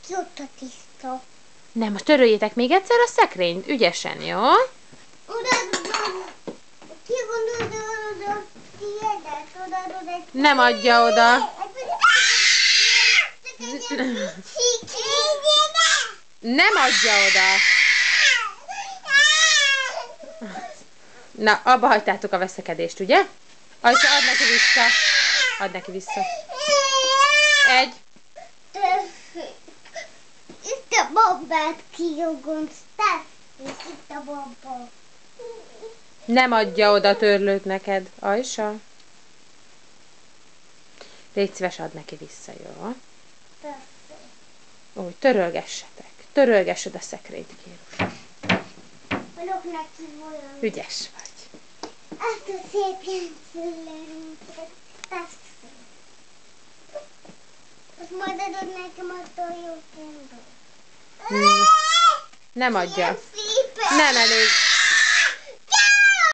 Kiott a tiszta. Nem, most töröljétek még egyszer a szekrényt, ügyesen, jó? Nem adja oda. Nem adja oda. Na, abba hagytátok a veszekedést, ugye? Ajsa, add neki vissza. Add neki vissza. Egy. Itt a babát kirogoztál, és itt a baba. Nem adja oda a törlőt neked, Ajsa. Légy szíves, add neki vissza, jó? Úgy, törölgessetek. Törölgessed a szekrényt, Kérus. Adok neki olyan. Ügyes vagy. Azt a szép játszőlerünket. Azt majd adod nekem a tojókendőt. Nem adja. Ilyen szépen. Nem elég.